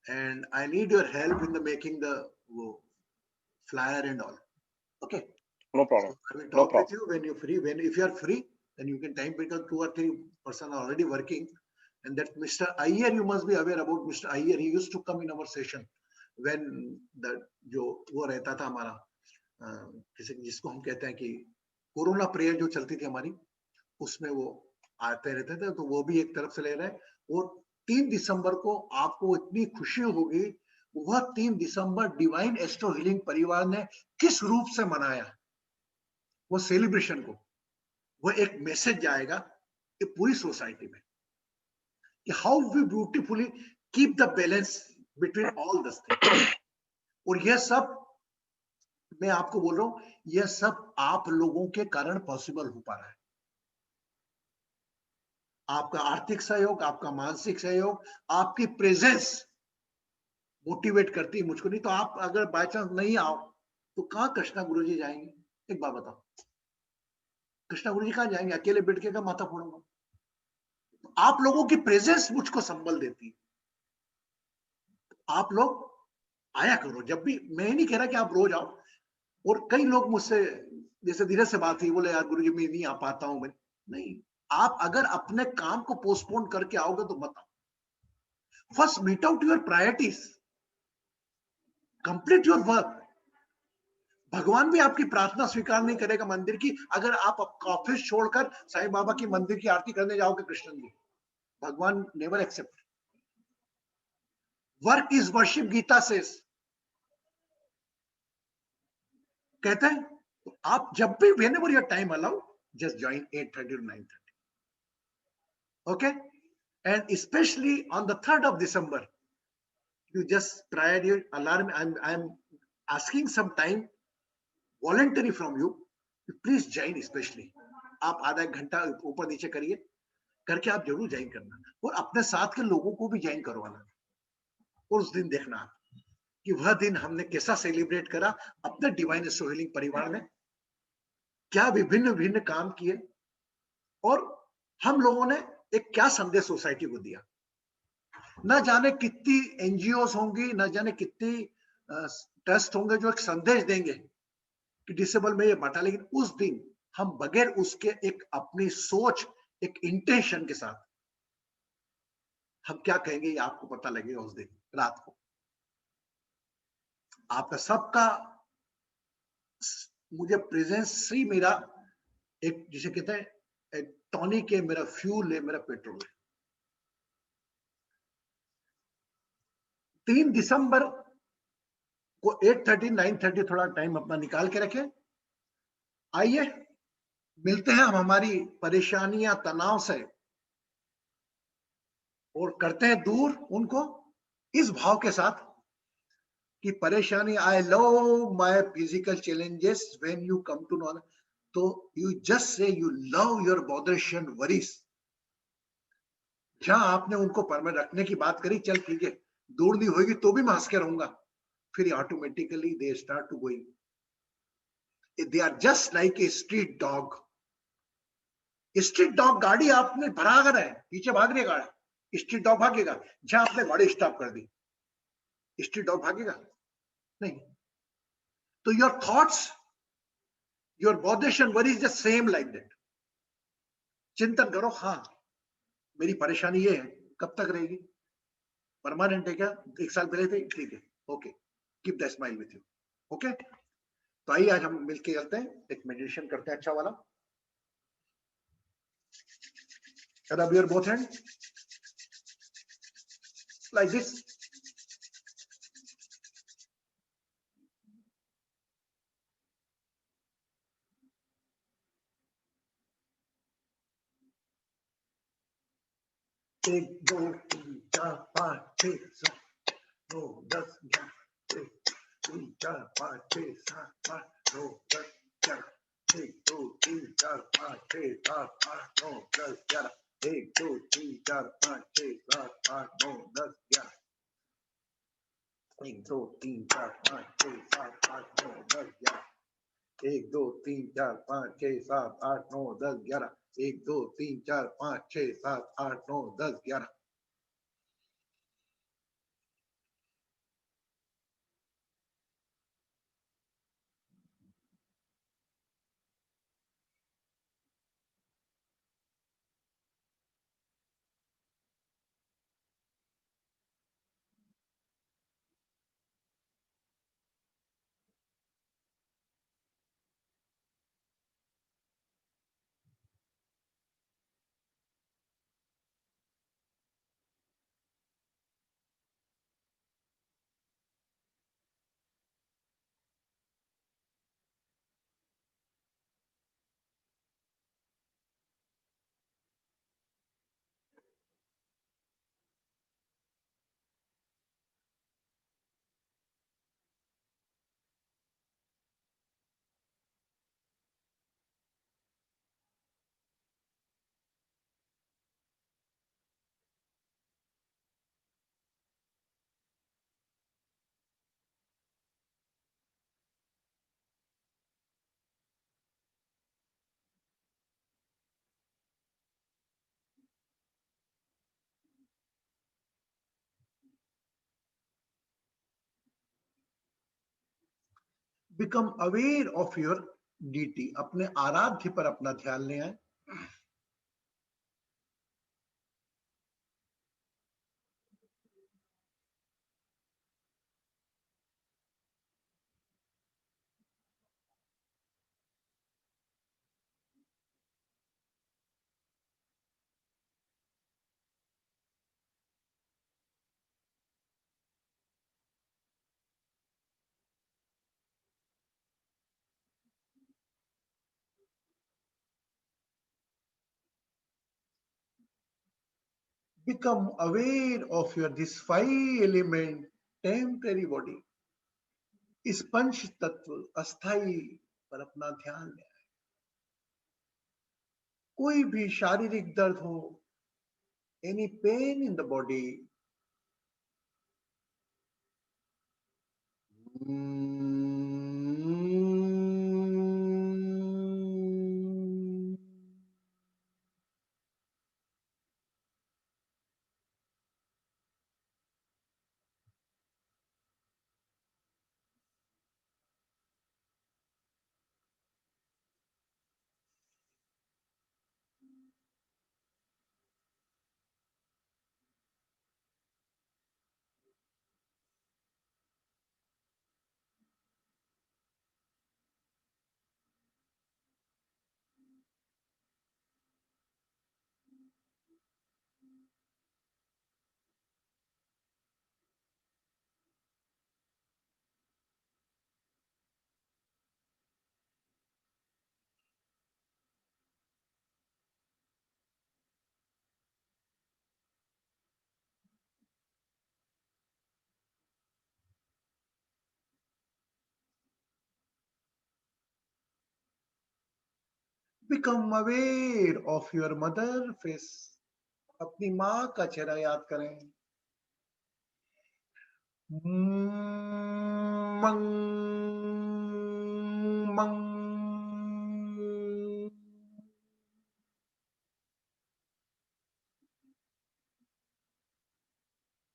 And I need your help in the making the flyer and all. Okay. No problem. So I will No talk with problem. you when you're free. If you are free, then you can time, because 2 or 3 person are already working. And that Mr. Iyer, you must be aware about Mr. Iyer. He used to come in our session when the जो वो रहता था हमारा जिसको हम कहते हैं कि कोरोना प्रेयर जो चलती थी हमारी, उसमें वो आते रहते थे, तो वो भी एक तरफ से ले रहे हैं। और 3 दिसंबर को आपको इतनी खुशी होगी, वह 3 दिसंबर डिवाइन एस्ट्रो हीलिंग परिवार ने किस रूप से मनाया, वो सेलिब्रेशन को, वो एक मैसेज जाएगा कि पूरी सोसाइटी में कि how we beautifully keep the balance between all this things. और यह सब मैं आपको बोल रहा हूं, यह सब आप लोगों के कारण पॉसिबल हो पा रहा है। आपका आर्थिक सहयोग, आपका मानसिक सहयोग, आपकी प्रेजेंस मोटिवेट करती है मुझको। नहीं तो आप अगर बाय चांस नहीं आओ तो कहां कृष्णा गुरुजी जाएंगे? एक बात बताओ, कृष्णा गुरुजी कहां जाएंगे? अकेले बैठ के का माथा फोड़ूंगा? आप लोगों की प्रेजेंस मुझको संबल देती है। आप लोग आया करो जब भी, मैं नहीं कह रहा कि आप रोज आओ। और कई लोग मुझसे, जैसे धीरज से बात हुई, बोले यार गुरुजी मैं नहीं आ पाता हूं। मैं नहीं, आप अगर अपने काम को पोस्टपोन करके आओगे तो मत आओ। First meet out your priorities, complete your work. भगवान भी आपकी प्रार्थना स्वीकार नहीं करेगा मंदिर की, अगर आप ऑफिस छोड़कर साईं बाबा की मंदिर की आरती करने जाओगे कृष्ण जी। भगवान never accept. Work is worship, Gita से कहते हैं। तो आप जब भी whenever your time allow, just join 8:30 to 9:30. Okay, and especially on the 3rd of December, you just try your alarm. I'm asking some time voluntary from you. Please join, especially आप आधा एक घंटा ऊपर नीचे करिए, करके आप जरूर ज्वाइन करना, और अपने साथ के लोगों को भी ज्वाइन करवाना। और उस दिन देखना कि वह दिन हमने कैसा सेलिब्रेट करा अपने डिवाइन एस्ट्रो हीलिंग परिवार में, क्या विभिन्न विभिन्न काम किए, और हम लोगों ने एक क्या संदेश सोसाइटी को दिया। न जाने कितनी एनजीओ होंगी, न जाने कितनी ट्रस्ट होंगे जो एक संदेश देंगे कि डिसेबल में ये बांटा, लेकिन उस दिन हम बगैर उसके एक अपनी सोच, एक इंटेंशन के साथ हम क्या कहेंगे ये आपको पता लगेगा उस दिन रात को। आपका सबका मुझे प्रेजेंस ही मेरा एक, जिसे कहते हैं एक टॉनिक है, मेरा फ्यूल है, मेरा पेट्रोल है। 3 दिसंबर को 8:30 9:30 थोड़ा टाइम अपना निकाल के रखें। आइए मिलते हैं हम हमारी परेशानियां, तनाव से, और करते हैं दूर उनको इस भाव के साथ कि परेशानी, I love my physical challenges when you come to know, तो you just say you love your bothers and worries. जहां आपने उनको परमानेंट रखने की बात करी, चल ठीक है दूर नहीं होगी तो भी मैं हंस के रहूंगा, फिर automatically they start to going. They are just like a street dog. Street dog, गाड़ी आपने भाग रहा है, पीछे भाग रही है गाड़ी, स्ट्रीट डॉग भागेगा? जहां आपने गाड़ी स्टॉप कर दी, स्ट्रीट डॉग भागेगा नहीं। तो your thoughts, your bothers and worries just same like that. चिंतन करो, हाँ मेरी परेशानी ये है, कब तक रहेगी? परमानेंट है क्या? 1 साल पहले थे, ठीक है, okay, keep the smile with you, okay. तो आइए आज हम मिलके चलते हैं, एक मेडिटेशन करते हैं अच्छा वाला। Rub your both hand like this. एक दो तीन चार पाँच छः सात नौ दस 11 एक तीन चार पाँच छः सात आठ नौ दस 11 एक दो तीन चार पाँच छः सात आठ नौ दस 11 एक दो तीन चार पाँच छः सात आठ नौ दस 11 एक दो तीन चार पाँच छः सात आठ नौ दस 11 एक दो तीन चार पाँच छः सात आठ नौ दस 11 एक दो तीन चार पाँच छः सात आठ नौ दस 11। Become aware of your deity, अपने आराध्य पर अपना ध्यान ले आए। Become aware of your this 5 element temporary body, इस पंच तत्व अस्थाई पर अपना ध्यान ले आए। कोई भी शारीरिक दर्द हो, any pain in the body, become aware of your mother face, अपनी माँ का चेहरा याद करें। मंग मंग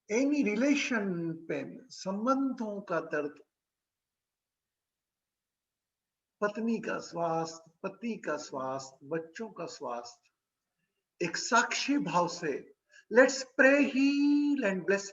एनी रिलेशन पेन, संबंधों का दर्द, पत्नी का स्वास्थ्य, पति का स्वास्थ्य, बच्चों का स्वास्थ्य, एक साक्षी भाव से Let's pray, heal and bless.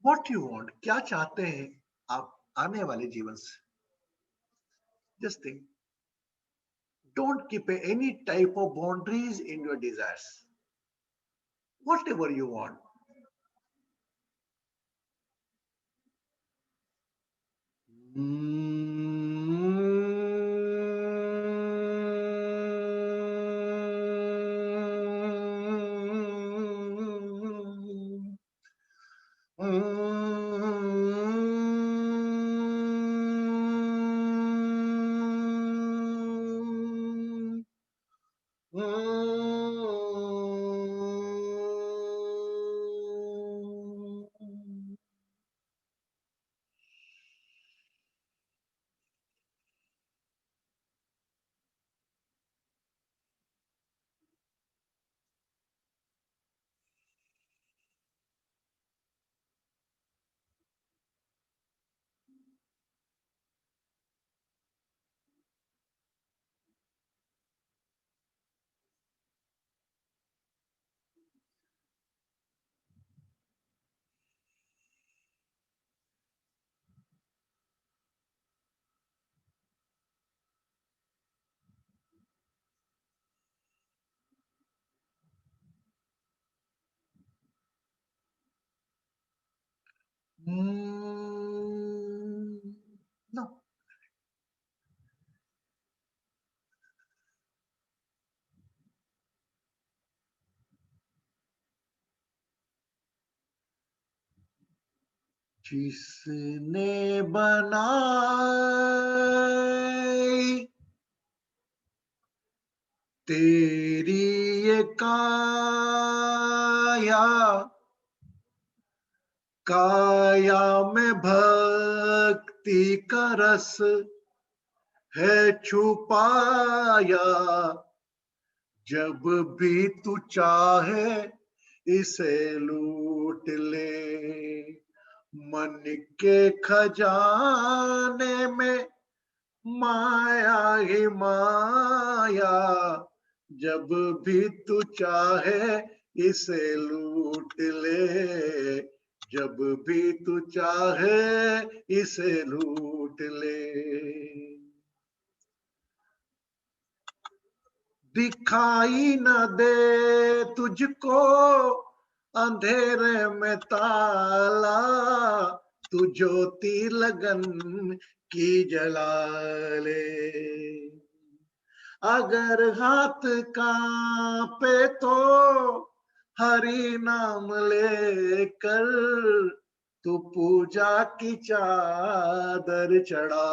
What you want? क्या चाहते हैं आप आने वाले जीवन से? Just think. Don't keep any type of boundaries in your desires. Whatever you want. No. जिसने बनाई तेरी ये काया, काया में भक्ति का रस है छुपाया, जब भी तू चाहे इसे लूट ले, मन के खजाने में माया ही माया, जब भी तू चाहे इसे लूट ले, जब भी तू चाहे इसे लूट ले। दिखाई न दे तुझको अंधेरे में ताला, तू ज्योति लगन की जला ले। अगर हाथ कांपे तो हरि नाम लेकर तू पूजा की चादर चढ़ा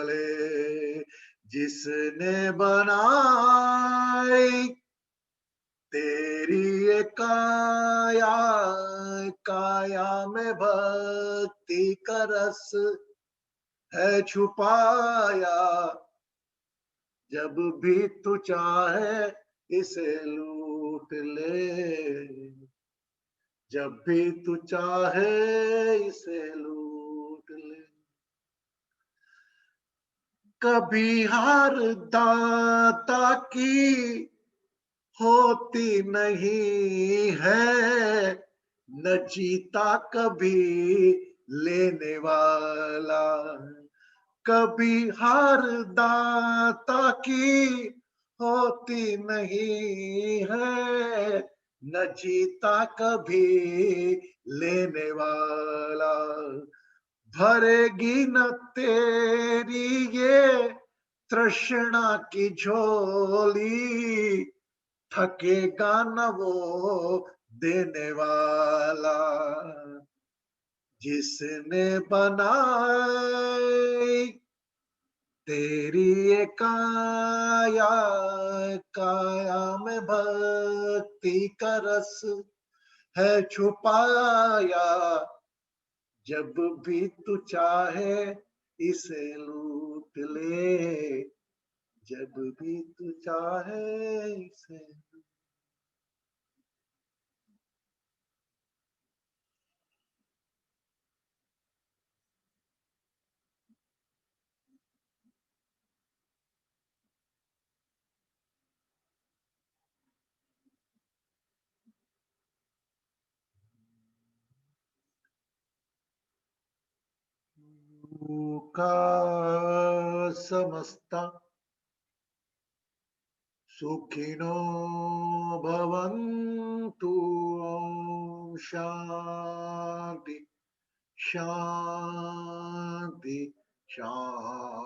ले। जिसने बनाई तेरी ये काया, काया में भक्ति का रस है छुपाया, जब भी तू चाहे इसे लूट ले, जब भी तू चाहे इसे लूट ले। कभी हार दाता की होती नहीं है, न जीता कभी लेने वाला। कभी हार दाता की होती नहीं है, न जीता कभी लेने वाला। भरेगी न तेरी ये तृष्णा की झोली, थकेगा न वो देने वाला, जिसने बनाई तेरी ये काया, काया में भक्ति का रस है छुपाया, जब भी तू चाहे इसे लूट ले, जब भी तू चाहे इसे। का समस्ता सुखिनो भवन्तु। ओम शांति शांति शांति।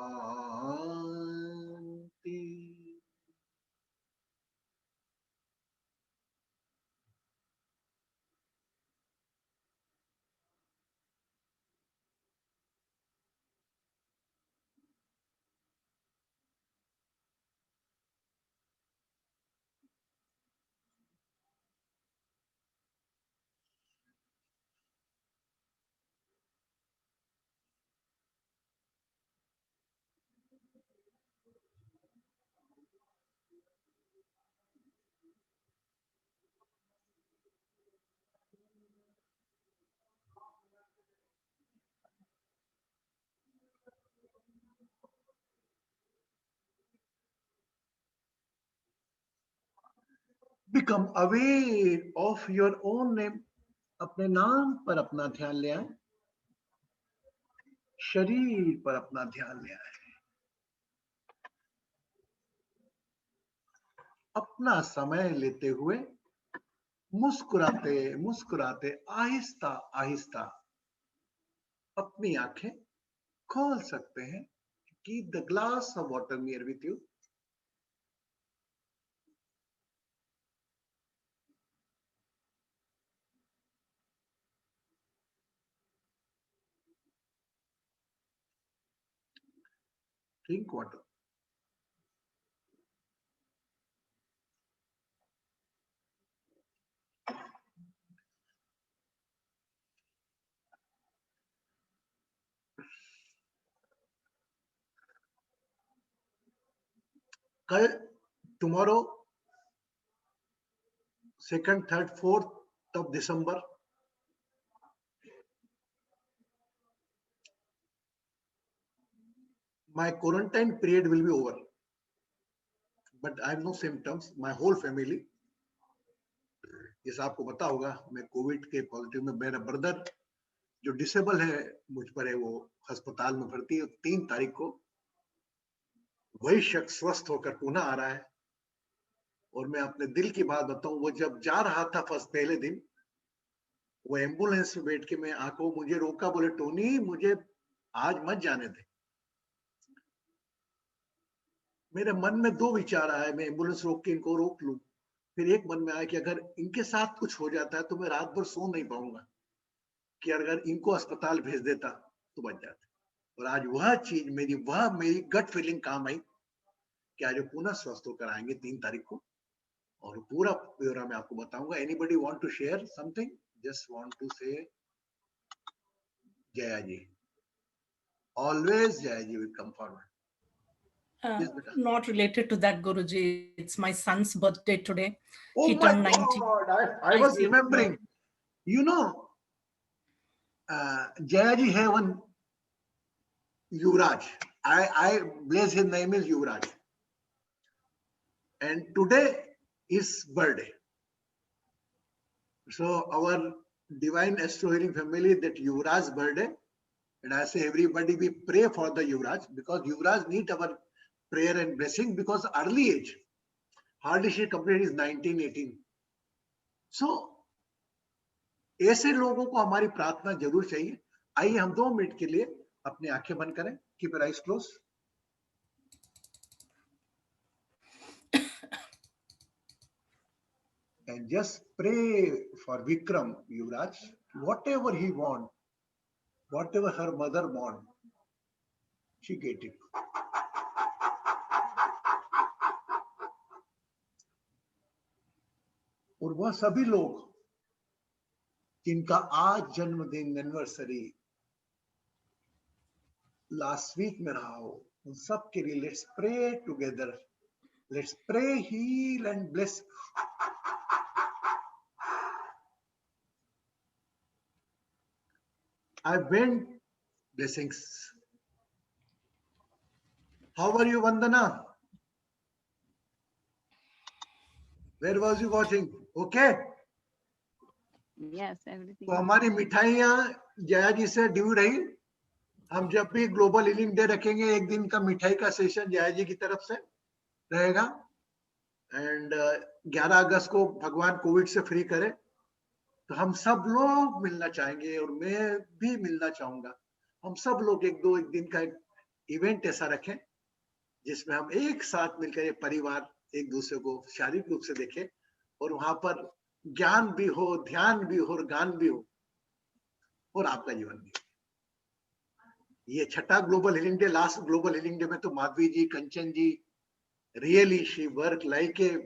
Become aware of your own name. अपने नाम पर अपना ध्यान ले आए, शरीर पर अपना ध्यान ले आए, अपना समय लेते हुए मुस्कुराते मुस्कुराते आहिस्ता आहिस्ता अपनी आंखें खोल सकते हैं। Keep the glass of water near with you. Drink water. कल tomorrow 2nd, 3rd, 4th of December my quarantine period will be over, but I have no symptoms. My whole family, जैसा आपको पता होगा मैं कोविड के positive में, मेरा brother जो डिसेबल है मुझ पर है, वो अस्पताल में भर्ती है। 3 तारीख को वही शख्स स्वस्थ होकर पुनः आ रहा है। और मैं अपने दिल की बात बताऊं, वो जब जा रहा था फर्स्ट पहले दिन, वो एम्बुलेंस में बैठ के मैं आंखों, मुझे रोका, बोले टोनी मुझे आज मत जाने दे। मेरे मन में 2 विचार आए, मैं एम्बुलेंस रोक के इनको रोक लूं। फिर एक मन में आया कि अगर इनके साथ कुछ हो जाता है तो मैं रात भर सो नहीं पाऊंगा, कि अगर इनको अस्पताल भेज देता तो बच जाते। और आज वह चीज मेरी गट फीलिंग काम आई कि आज वो पुनः स्वस्थ होकर आएंगे 3 तारीख को। और पूरा ब्यौरा मैं आपको बताऊंगा। Anybody want to share something? Just want to say Jaya ji, always Jaya ji will come forward. Yes, beta. Not related to that, Guruji. It's my son's birthday today. Oh He my turned 90. God, I was remembering. You know, Jaya ji have one Yuvraj. I bless his name is Yuvraj. And today is birthday. So our divine astro healing family, that Yuvraj birthday, and I say everybody we pray for the Yuvraj, because Yuvraj need our prayer and blessing, because early age, hardly she completed is 19, 18. So ऐसे लोगों को हमारी प्रार्थना जरूर चाहिए। आइए हम 2 minute के लिए अपनी आंखें बंद करें. Keep your eyes close. And just pray for Vikram, Yuvraj, whatever he want, whatever her mother want, she get it. और वह सभी लोग जिनका आज जन्मदिन एनिवर्सरी लास्ट वीक में रहा हो, उन सब के लिए let's pray together. Let's pray, heal and bless. I went blessings. How are you, Vandana? Where was you watching? Okay. Yes, everything. तो हमारी मिठाइयाँ जया जी से ड्यू रही. हम जब भी ग्लोबल हीलिंग डे रखेंगे, एक दिन का मिठाई का सेशन जया जी की तरफ से रहेगा. एंड 11 अगस्त को भगवान कोविड से फ्री करे तो हम सब लोग मिलना चाहेंगे और मैं भी मिलना चाहूंगा. हम सब लोग एक दिन का एक इवेंट ऐसा रखें जिसमें हम एक साथ मिलकर एक परिवार एक दूसरे को शारीरिक रूप से देखें और वहां पर ज्ञान भी हो, ध्यान भी हो और गान भी हो और आपका जीवन भी. ये छठा global healing day. Last global healing day में तो Madhavi ji, Kanchan ji, really she work like a,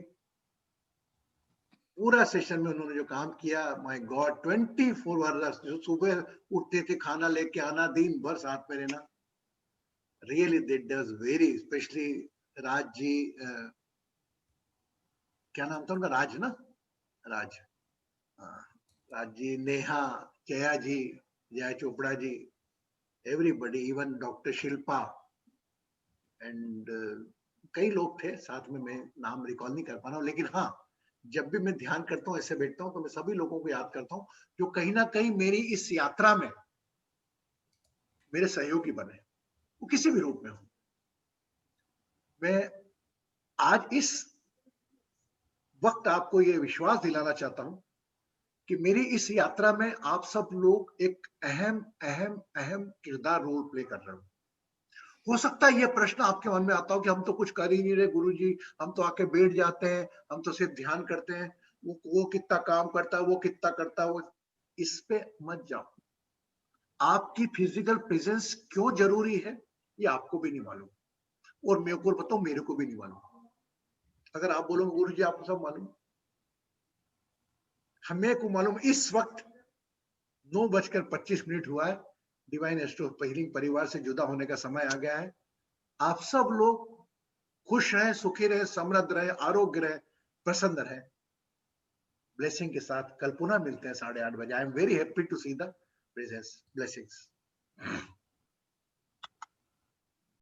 पूरा सेशन में उन्होंने जो काम किया, माय गॉड, 24 आवर्स, जो सुबह उठते थे खाना लेके आना, दिन भर साथ में रहना, really that does very, specially Raj ji, क्या नाम था उनका, राज ना, Raj, Raj ji, Neha, Jaya ji, Jaya Chopra ji, everybody, even doctor Shilpa and कई लोग थे साथ में. मैं नाम रिकॉल नहीं कर पा रहा हूँ, लेकिन हाँ, जब भी मैं ध्यान करता हूँ, ऐसे बैठता हूँ, तो मैं सभी लोगों को याद करता हूँ जो कहीं ना कहीं मेरी इस यात्रा में मेरे सहयोगी बने, वो किसी भी रूप में हो. मैं आज इस वक्त आपको ये विश्वास दिलाना चाहता हूं कि मेरी इस यात्रा में आप सब लोग एक अहम अहम अहम किरदार रोल प्ले कर रहे हो सकता है ये प्रश्न आपके मन में आता हो कि हम तो कुछ कर ही नहीं रहे गुरुजी, हम तो आके बैठ जाते हैं, हम तो सिर्फ ध्यान करते हैं, वो कितना काम करता है, वो कितना करता है. वो इस पे मत जाओ. आपकी फिजिकल प्रेजेंस क्यों जरूरी है ये आपको भी नहीं मालूम और मेरे को बताओ, मेरे को भी नहीं मालूम. अगर आप बोलोगे गुरुजी आपको सब मालूम, हमें को मालूम. इस वक्त 9:25 हुआ है. डिवाइन एस्ट्रो हीलिंग परिवार से जुदा होने का समय आ गया है. आप सब लोग खुश रहें, सुखी रहें, समृद्ध रहें, आरोग्य रहें, प्रसन्न रहें. ब्लेसिंग के साथ कल पुनः मिलते हैं 8:30 बजे. I am very happy to see the presence. Blessings.